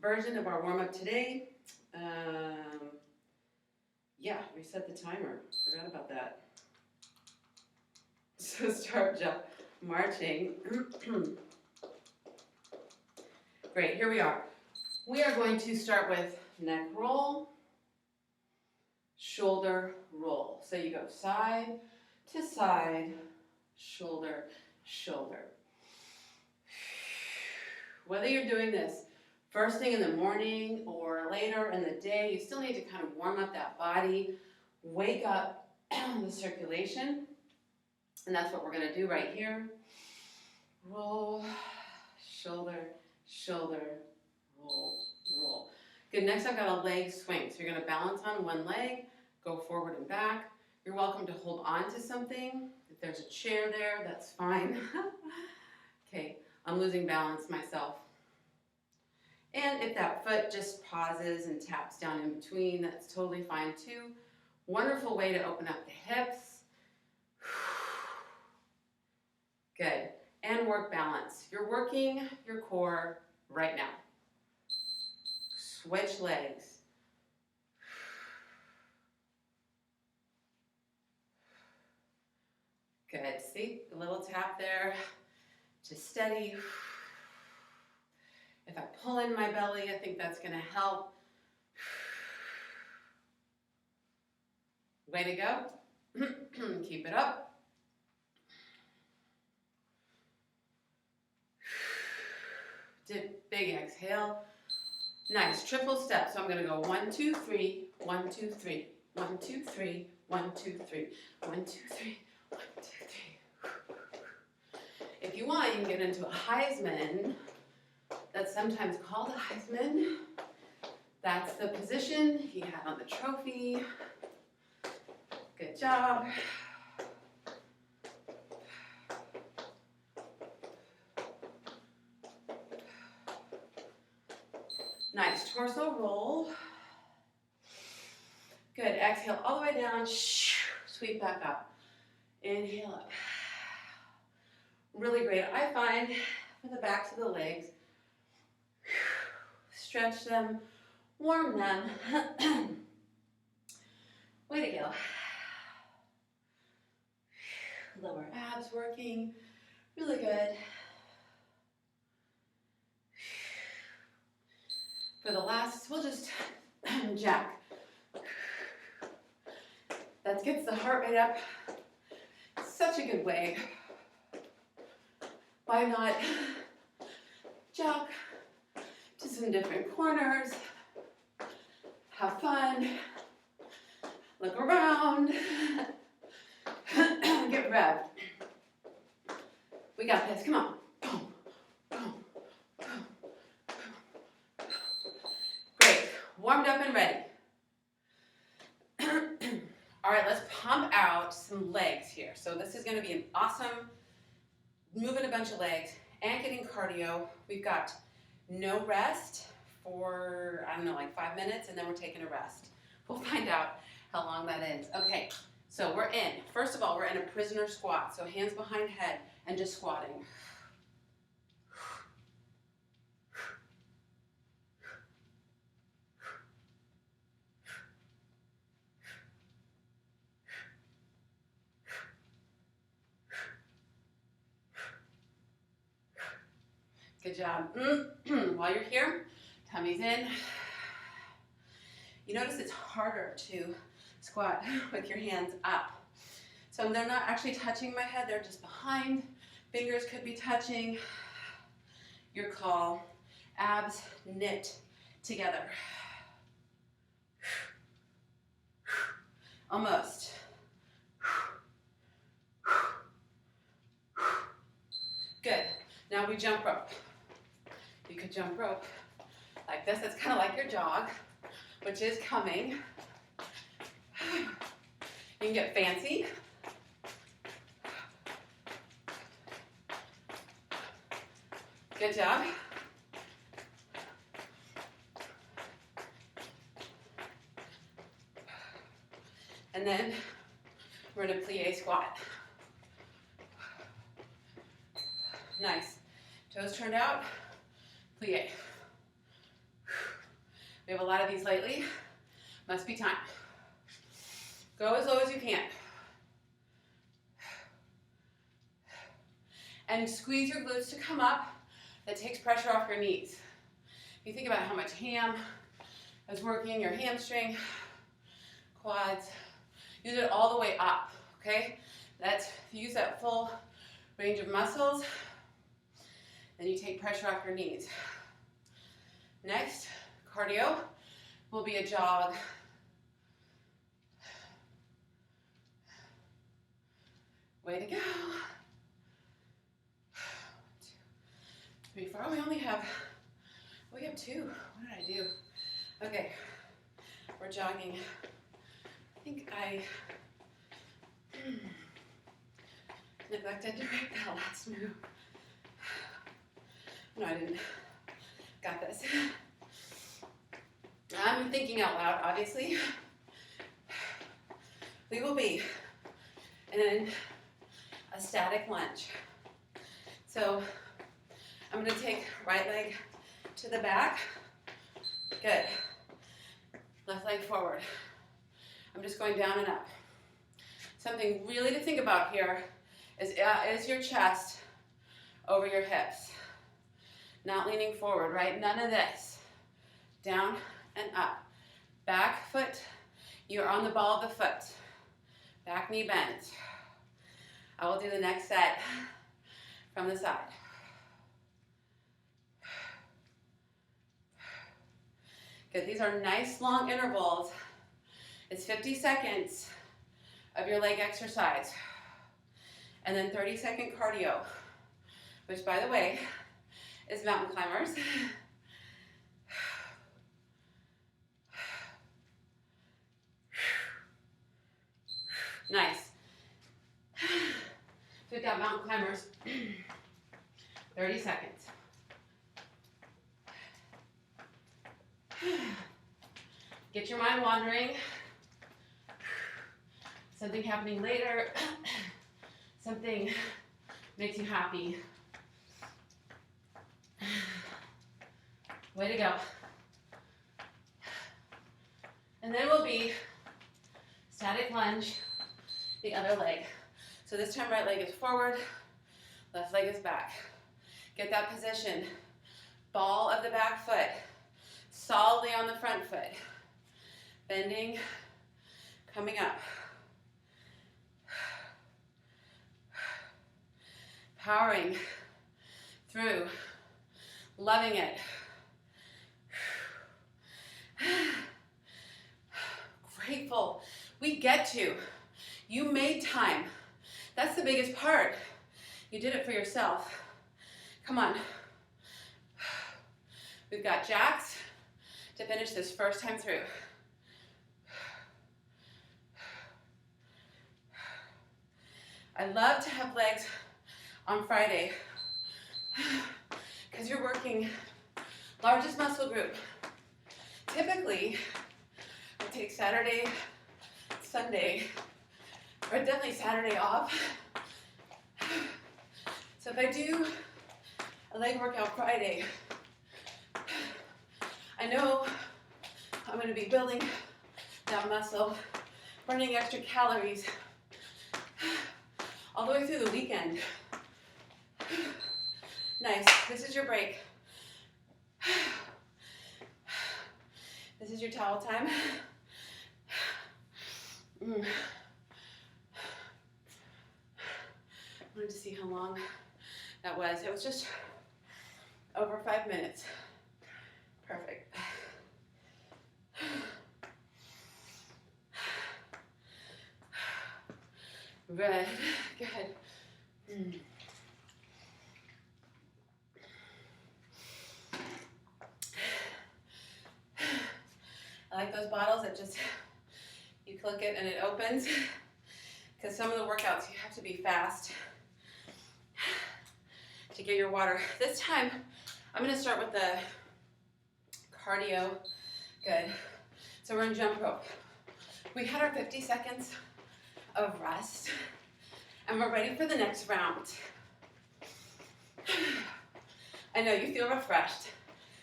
version of our warm-up today. Yeah, reset the timer. Forgot about that. So start marching. Great, here we are. We are going to start with neck roll, shoulder roll. So you go side to side, shoulder, shoulder. Whether you're doing this first thing in the morning or later in the day, you still need to kind of warm up that body, wake up the circulation, and that's what we're going to do right here. Roll, shoulder, shoulder, roll, roll. Good, next I've got a leg swing. So you're going to balance on one leg, go forward and back. You're welcome to hold on to something. If there's a chair there, that's fine. Okay, I'm losing balance myself. And if that foot just pauses and taps down in between, that's totally fine too. Wonderful way to open up the hips. Good. And work balance. You're working your core right now. Switch legs. Good. See, a little tap there. Just steady. If I pull in my belly, I think that's going to help. Way to go. Keep it up. Big exhale. Nice. Triple step. So I'm going to go 1, 2, 3, 1, 2, 3, 1, 2, 3, 1, 2, 3, 1, 2, 3, 1, 2, 3. If you want, you can get into a Heisman. That's sometimes called a Heisman. That's the position he had on the trophy. Good job. Nice. Torso roll. Good. Exhale all the way down. Sweep back up. Inhale up. Really great. I find for the backs of the legs, stretch them, warm them. Way to go. Lower abs working. Really good. For the last, we'll just jack. That gets the heart rate up. Such a good way. Why not jack to some different corners? Have fun. Look around. Get revved. We got this. Come on. Great. Warmed up and ready. All right, let's pump out some legs here. So this is going to be an awesome moving a bunch of legs and getting cardio. We've got no rest for, I don't know, like 5 minutes, and then we're taking a rest. We'll find out how long that is. Okay, so we're in. First of all, we're in a prisoner squat. So hands behind head and just squatting. Good job. While you're here, tummy's in. You notice it's harder to squat with your hands up. So they're not actually touching my head, they're just behind. Fingers could be touching. Your call. Abs knit together. Almost. Good. Now we jump rope. You could jump rope like this. It's kind of like your jog, which is coming. You can get fancy. Good job. And then we're in a plie squat. Nice. Toes turned out, plie. We have a lot of these lately. Must be time. Go as low as you can. And squeeze your glutes to come up. That takes pressure off your knees. You think about how much ham is working, your hamstring, quads. Use it all the way up, okay? Use that full range of muscles. Then you take pressure off your knees. Next, cardio will be a jog. Way to go. 1, 2, 3, 4. We have 2. What did I do? Okay, we're jogging. I think I neglected to write that last move. No, I didn't. Got this. I'm thinking out loud, obviously. We will be in a static lunge. So I'm going to take right leg to the back. Good. Left leg forward. I'm just going down and up. Something really to think about here is your chest over your hips. Not leaning forward, right? None of this. Down and up. Back foot, you're on the ball of the foot. Back knee bent. I will do the next set from the side. Good, these are nice long intervals. It's 50 seconds of your leg exercise. And then 30-second cardio, which by the way, is mountain climbers. Nice. So we've got mountain climbers. 30 seconds. Get your mind wandering. Something happening later. Something makes you happy. Way to go. And then we'll be static lunge, the other leg. So this time right leg is forward, left leg is back. Get that position. Ball of the back foot solidly on the front foot. Bending, coming up. Powering through, loving it. Grateful. We get to. You made time. That's the biggest part. You did it for yourself. Come on. We've got jacks to finish this first time through. I love to have legs on Friday because you're working largest muscle group. Typically, I take Saturday, Sunday, or definitely Saturday off. So if I do a leg workout Friday, I know I'm going to be building that muscle, burning extra calories all the way through the weekend. Nice. This is your break. This is your towel time. Wanted to see how long that was. It was just over 5 minutes. Perfect. Good. Good. I like those bottles that just, you click it and it opens, because some of the workouts you have to be fast to get your water. This time, I'm going to start with the cardio. Good. So we're in jump rope. We had our 50 seconds of rest, and we're ready for the next round. I know you feel refreshed,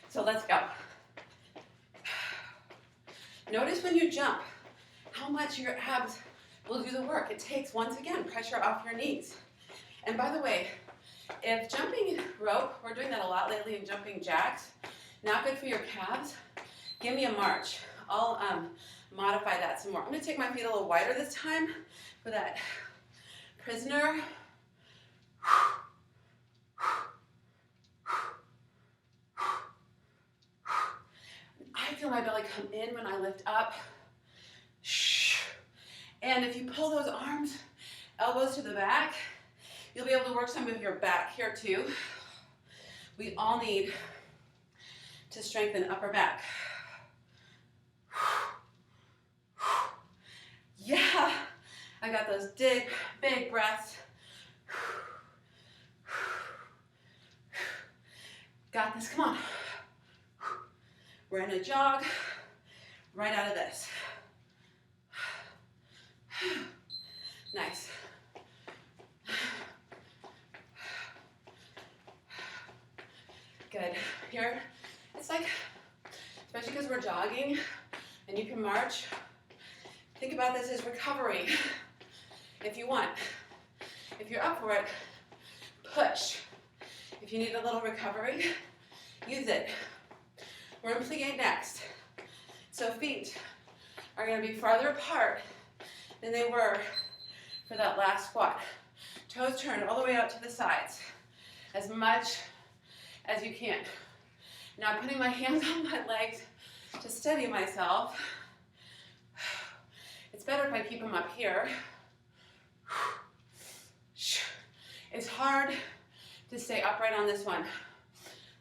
so let's go. Notice when you jump, how much your abs will do the work. It takes, once again, pressure off your knees. And by the way, if jumping rope, we're doing that a lot lately in jumping jacks, not good for your calves, give me a march. I'll modify that some more. I'm gonna take my feet a little wider this time for that prisoner. I feel my belly come in when I lift up. And if you pull those arms, elbows to the back, you'll be able to work some of your back here too. We all need to strengthen upper back. Yeah, I got those big breaths. Got this, come on. We're gonna jog right out of this. Nice. Good. Here, it's like, especially because we're jogging and you can march, think about this as recovery if you want. If you're up for it, push. If you need a little recovery, use it. We're in plie next. So feet are going to be farther apart than they were for that last squat. Toes turned all the way out to the sides as much as you can. Now I'm putting my hands on my legs to steady myself. It's better if I keep them up here. It's hard to stay upright on this one.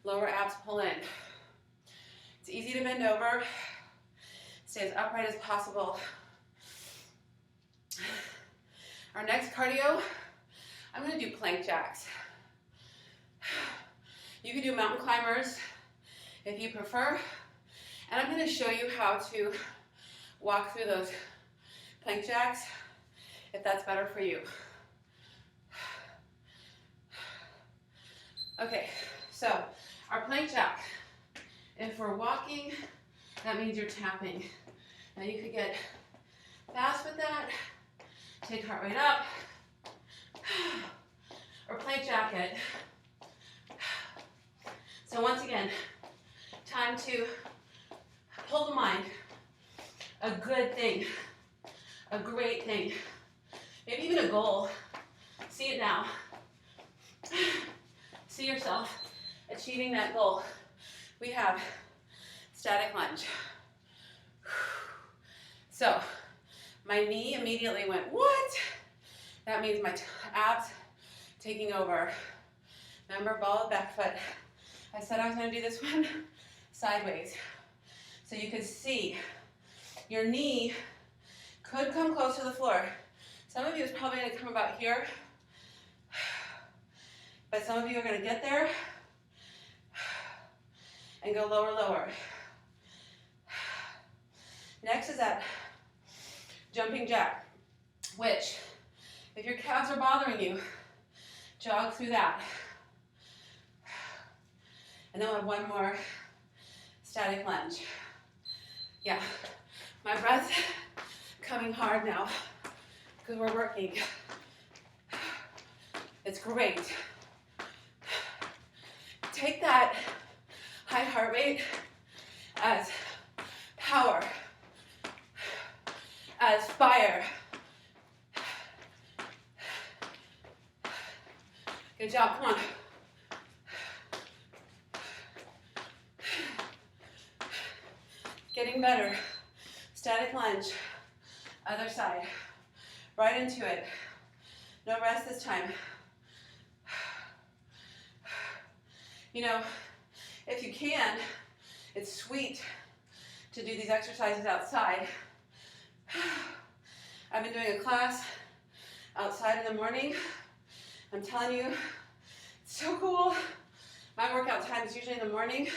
Lower abs pull in. It's easy to bend over. Stay as upright as possible. Our next cardio, I'm going to do plank jacks. You can do mountain climbers if you prefer. And I'm going to show you how to walk through those plank jacks if that's better for you. Okay, so our plank jack, if we're walking, that means you're tapping. Now you could get fast with that, take heart rate up, or plank jack it. So once again, time to pull the mind. A good thing, a great thing, maybe even a goal. See it now. See yourself achieving that goal. We have static lunge. So my knee immediately went, what? That means my abs taking over. Remember, ball of back foot. I said I was going to do this one sideways. So you could see your knee could come close to the floor. Some of you is probably going to come about here, but some of you are going to get there and go lower, lower. Next is that jumping jack, which, if your calves are bothering you, jog through that. And then we'll have one more static lunge. Yeah, my breath coming hard now because we're working. It's great. Take that high heart rate as power, as fire. Good job, come on. Getting better. Static lunge, other side. Right into it. No rest this time. You know, if you can, it's sweet to do these exercises outside. I've been doing a class outside in the morning. I'm telling you, it's so cool. My workout time is usually in the morning.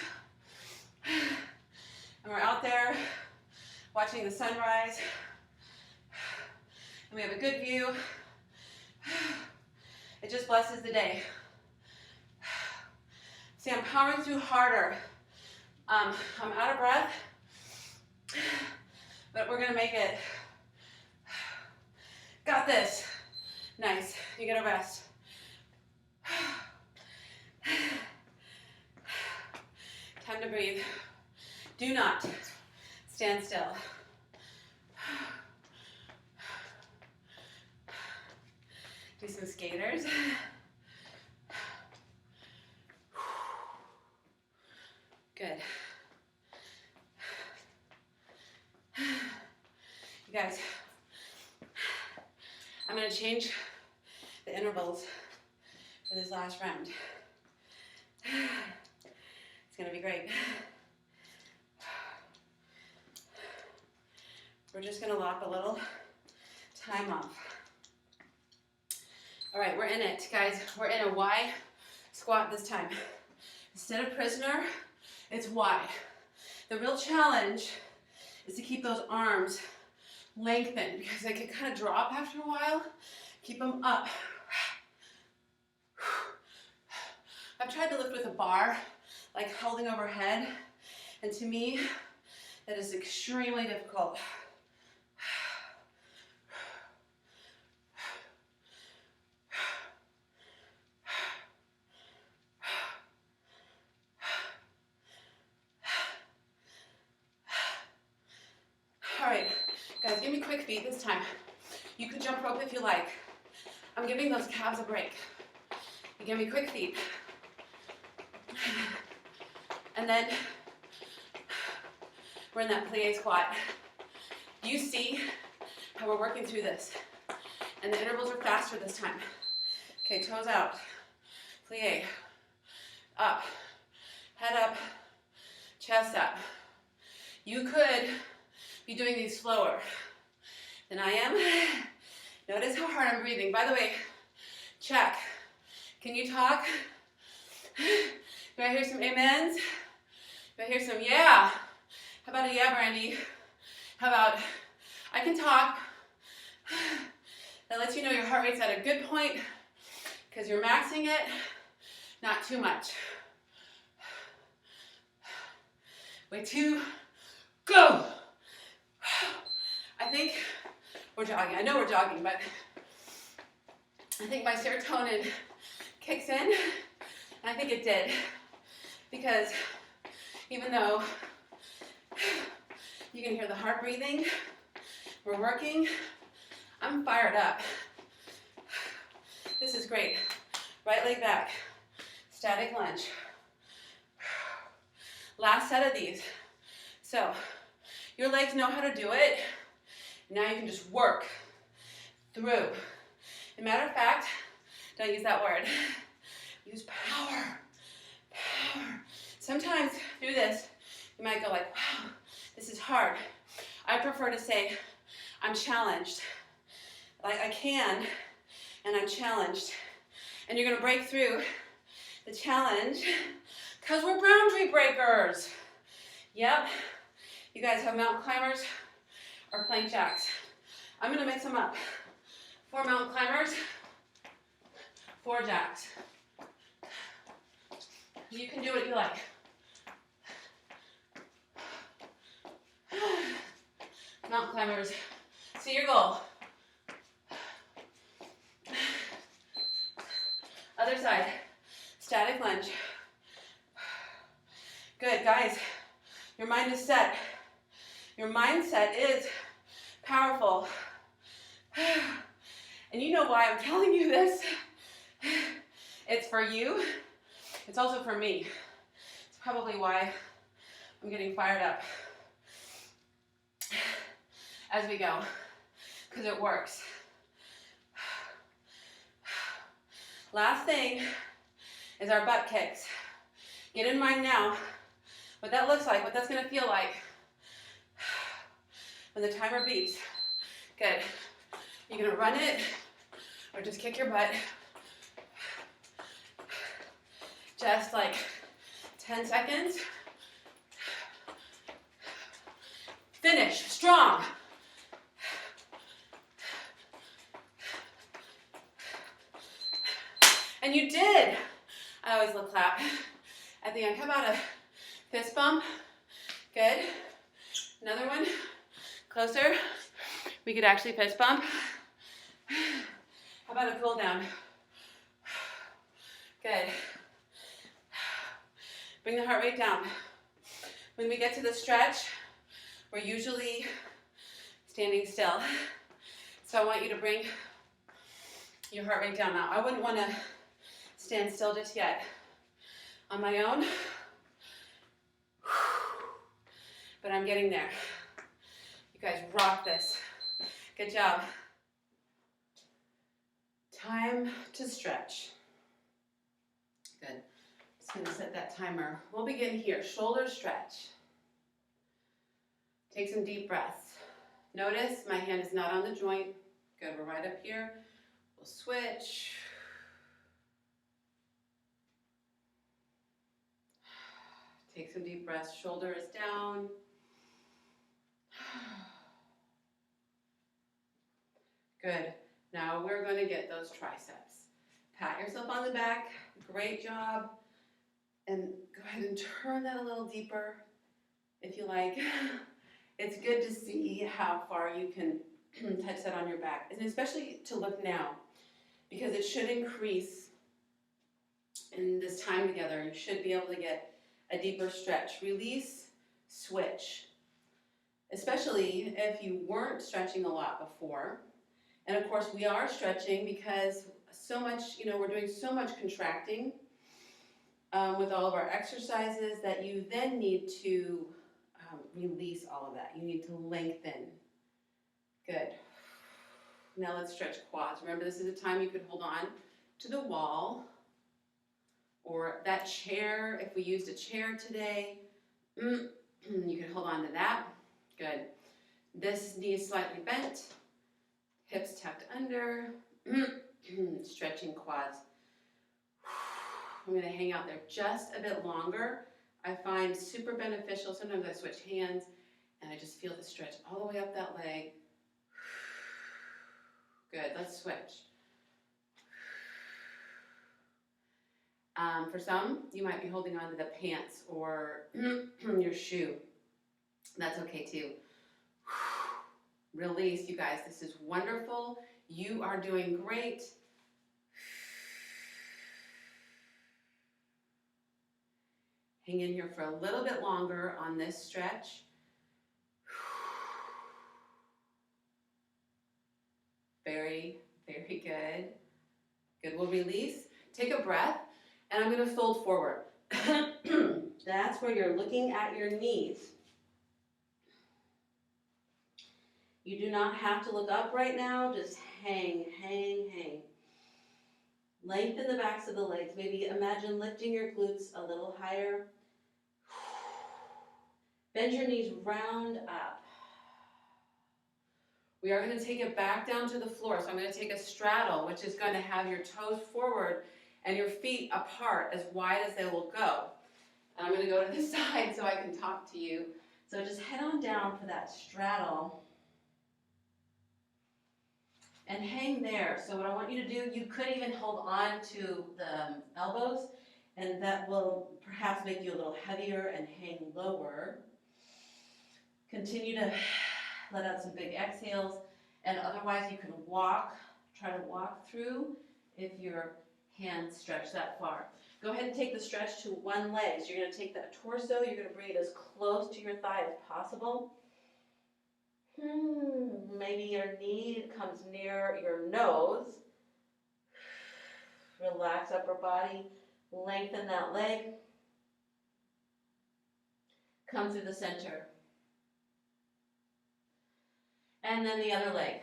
And we're out there watching the sunrise. And we have a good view. It just blesses the day. See, I'm powering through harder. I'm out of breath. but we're gonna make it. Got this. Nice. You get a rest. Time to breathe. Do not stand still. Do some skaters. Good. You guys, I'm going to change the intervals for this last round. It's going to be great. We're just going to lop a little time off. All right, we're in it, guys. We're in a Y squat this time. Instead of prisoner, it's Y. The real challenge is to keep those arms lengthened because they can kind of drop after a while. Keep them up. I've tried to lift with a bar, like holding overhead, and to me, that is extremely difficult. All right, guys, give me quick feet this time. You can jump rope if you like. I'm giving those calves a break. You give me quick feet. And then we're in that plie squat. You see how we're working through this. And the intervals are faster this time. Okay, toes out. Plie. Up. Head up. Chest up. You could be doing these slower than I am. Notice how hard I'm breathing. By the way, check. Can you talk? Do I hear some amens? Do I hear some yeah? How about a yeah, Brandy? How about I can talk? That lets you know your heart rate's at a good point because you're maxing it, not too much. Way two, go! I think we're jogging. I know we're jogging, but I think my serotonin kicks in, and I think it did, because even though you can hear the heart breathing, we're working, I'm fired up. This is great. Right leg back, static lunge. Last set of these. So, your legs know how to do it. Now you can just work through. As a matter of fact, don't use that word. Use power. Power. Sometimes through this, you might go like, wow, this is hard. I prefer to say, I'm challenged. Like I can, and I'm challenged. And you're gonna break through the challenge because we're boundary breakers. Yep. You guys have mountain climbers or plank jacks. I'm gonna mix them up. 4 mountain climbers, 4 jacks. You can do what you like. Mountain climbers, see your goal. Other side, static lunge. Good, guys, your mind is set. Your mindset is powerful. And you know why I'm telling you this? It's for you. It's also for me. It's probably why I'm getting fired up as we go, because it works. Last thing is our butt kicks. Get in mind now what that looks like, what that's gonna feel like when the timer beeps. Good. You're gonna run it or just kick your butt. Just like 10 seconds. Finish strong. And you did. I always look clap at the end. How about a fist bump? Good. Another one. Closer. We could actually fist bump. How about a cool down? Good. Bring the heart rate down. When we get to the stretch, we're usually standing still. So I want you to bring your heart rate down now. I wouldn't want to stand still just yet on my own, but I'm getting there. You guys rock this. Good job. Time to stretch. Good. Just going to set that timer. We'll begin here. Shoulder stretch. Take some deep breaths. Notice my hand is not on the joint. Good. We're right up here. We'll switch. Take some deep breaths. Shoulder is down. Good. Now we're going to get those triceps. Pat yourself on the back. Great job. And go ahead and turn that a little deeper if you like. It's good to see how far you can touch that on your back, and especially to look now, because it should increase in this time together. You should be able to get a deeper stretch. Release, switch. Especially if you weren't stretching a lot before. And of course we are stretching because so much, we're doing so much contracting with all of our exercises that you then need to release all of that. You need to lengthen. Good. Now let's stretch quads. Remember, this is a time you could hold on to the wall or that chair. If we used a chair today, you can hold on to that. Good. This knee is slightly bent. Hips tucked under. Stretching quads. I'm going to hang out there just a bit longer. I find super beneficial. Sometimes I switch hands and I just feel the stretch all the way up that leg. Good, let's switch. For some, you might be holding on to the pants or your shoe. That's okay too. Release, you guys. This is wonderful. You are doing great. Hang in here for a little bit longer on this stretch. Very, very good. Good, we'll release. Take a breath, and I'm going to fold forward. That's where you're looking at your knees. You do not have to look up right now. Just hang, hang, hang. Lengthen the backs of the legs. Maybe imagine lifting your glutes a little higher. Bend your knees round up. We are going to take it back down to the floor. So I'm going to take a straddle, which is going to have your toes forward and your feet apart as wide as they will go. And I'm going to go to the side so I can talk to you. So just head on down for that straddle. And hang there. So what I want you to do, you could even hold on to the elbows, and that will perhaps make you a little heavier and hang lower. Continue to let out some big exhales, and otherwise you can try to walk through if your hands stretch that far. Go ahead and take the stretch to one leg. So you're going to take that torso, you're going to bring it as close to your thigh as possible. Maybe your knee comes near your nose. Relax upper body. Lengthen that leg. Come through the center. And then the other leg.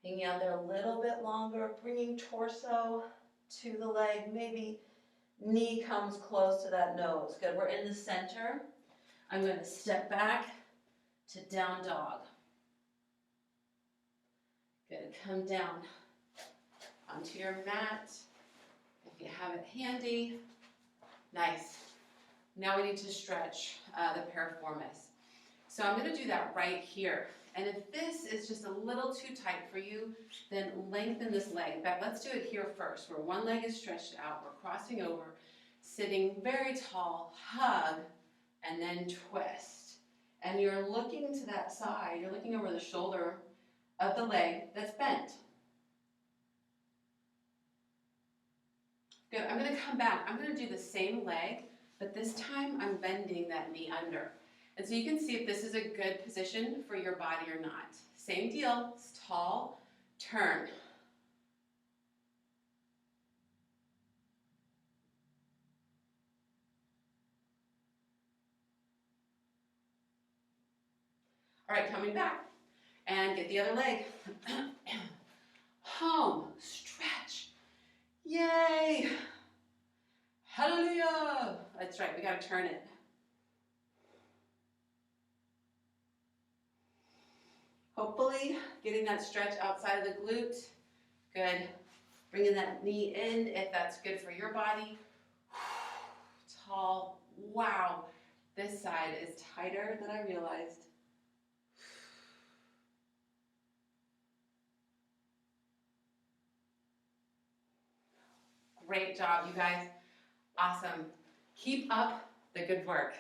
Hanging out there a little bit longer, bringing torso to the leg. Maybe knee comes close to that nose. Good, we're in the center. I'm going to step back to down dog. Good, come down onto your mat if you have it handy. Nice. Now we need to stretch the piriformis. So I'm going to do that right here. And if this is just a little too tight for you, then lengthen this leg. In fact, let's do it here first, where one leg is stretched out, we're crossing over, sitting very tall, hug, and then twist. And you're looking to that side, you're looking over the shoulder of the leg that's bent. Good, I'm gonna come back. I'm gonna do the same leg, but this time I'm bending that knee under. And so you can see if this is a good position for your body or not. Same deal, it's tall, turn. All right, coming back. And get the other leg. Home, stretch. Yay! Hallelujah! That's right, we gotta turn it. Hopefully, getting that stretch outside of the glute. Good. Bringing that knee in if that's good for your body. Tall. Wow. This side is tighter than I realized. Great job, you guys. Awesome. Keep up the good work.